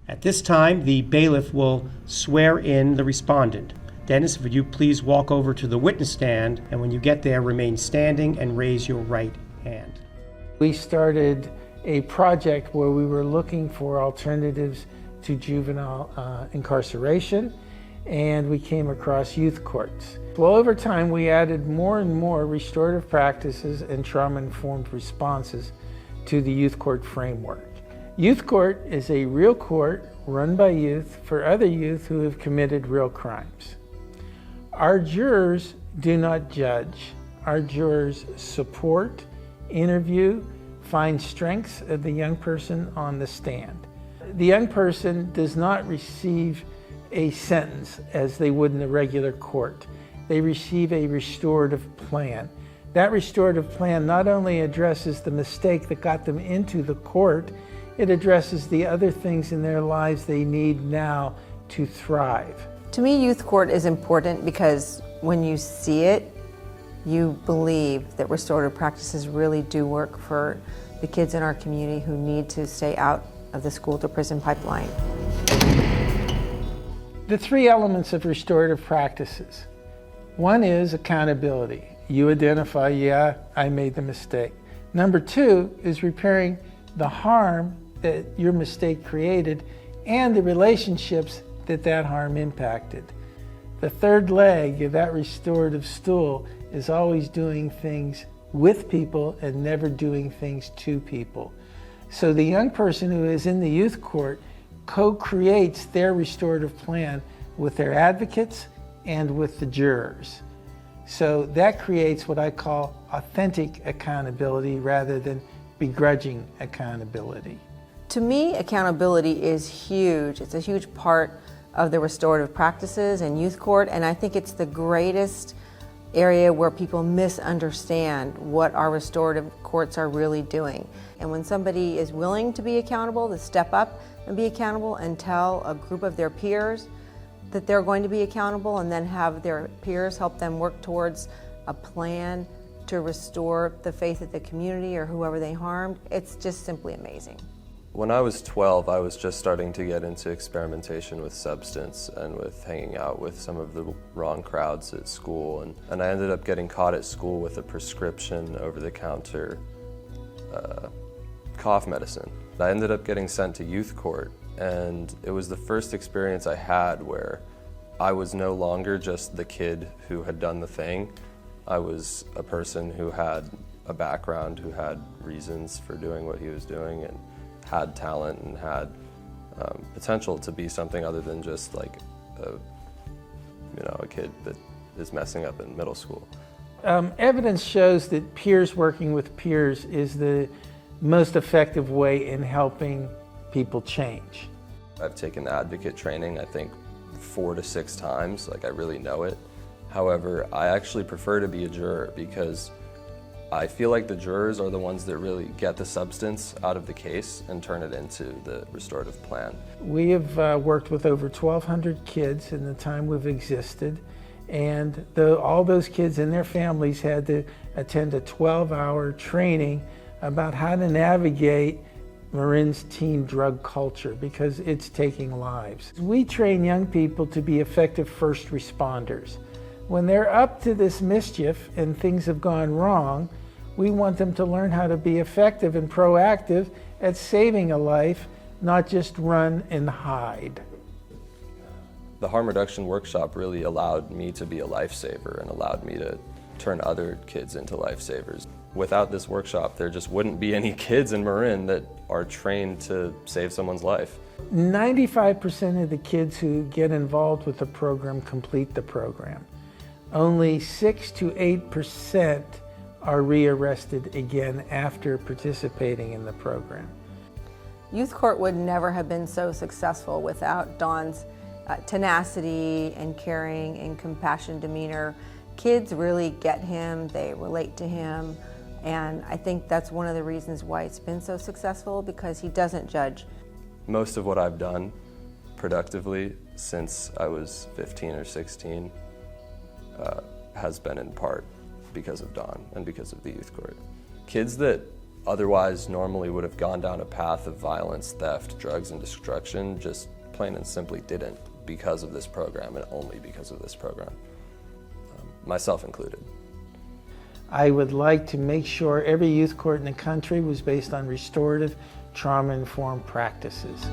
At this time, the bailiff will swear in the respondent. Dennis, would you please walk over to the witness stand, and when you get there, remain standing and raise your right hand. We started a project where we were looking for alternatives to juvenile incarceration, and we came across youth courts. Well, over time, we added more and more restorative practices and trauma-informed responses to the youth court framework. Youth court is a real court run by youth for other youth who have committed real crimes. Our jurors do not judge. Our jurors support, interview, find strengths of the young person on the stand. The young person does not receive a sentence as they would in a regular court. They receive a restorative plan. That restorative plan not only addresses the mistake that got them into the court, it addresses the other things in their lives they need now to thrive. To me, youth court is important because when you see it, you believe that restorative practices really do work for the kids in our community who need to stay out of the school to prison pipeline. The three elements of restorative practices. One is accountability. You identify, yeah, I made the mistake. Number two is repairing the harm that your mistake created and the relationships that harm impacted. The third leg of that restorative stool is always doing things with people and never doing things to people. So the young person who is in the youth court co-creates their restorative plan with their advocates and with the jurors. So that creates what I call authentic accountability rather than begrudging accountability. To me, accountability is huge. It's a huge part of the restorative practices in youth court, and I think it's the greatest area where people misunderstand what our restorative courts are really doing. And when somebody is willing to be accountable, to step up and be accountable and tell a group of their peers that they're going to be accountable and then have their peers help them work towards a plan to restore the faith of the community or whoever they harmed, it's just simply amazing. When I was 12, I was just starting to get into experimentation with substance and with hanging out with some of the wrong crowds at school. And I ended up getting caught at school with a prescription over-the-counter cough medicine. I ended up getting sent to youth court, and it was the first experience I had where I was no longer just the kid who had done the thing. I was a person who had a background, who had reasons for doing what he was doing, and had talent and had potential to be something other than just like a kid that is messing up in middle school. Evidence shows that peers working with peers is the most effective way in helping people change. I've taken advocate training, I think 4 to 6 times, like I really know it. However, I actually prefer to be a juror because I feel like the jurors are the ones that really get the substance out of the case and turn it into the restorative plan. We have worked with over 1,200 kids in the time we've existed, and all those kids and their families had to attend a 12-hour training about how to navigate Marin's teen drug culture because it's taking lives. We train young people to be effective first responders. When they're up to this mischief and things have gone wrong, we want them to learn how to be effective and proactive at saving a life, not just run and hide. The harm reduction workshop really allowed me to be a lifesaver and allowed me to turn other kids into lifesavers. Without this workshop, there just wouldn't be any kids in Marin that are trained to save someone's life. 95% of the kids who get involved with the program complete the program. Only 6 to 8% are rearrested again after participating in the program. Youth court would never have been so successful without Don's tenacity and caring and compassionate demeanor. Kids really get him, they relate to him, and I think that's one of the reasons why it's been so successful, because he doesn't judge. Most of what I've done productively since I was 15 or 16 has been in part because of Don and because of the youth court. Kids that otherwise normally would have gone down a path of violence, theft, drugs, and destruction just plain and simply didn't because of this program, and only because of this program, myself included. I would like to make sure every youth court in the country was based on restorative, trauma-informed practices.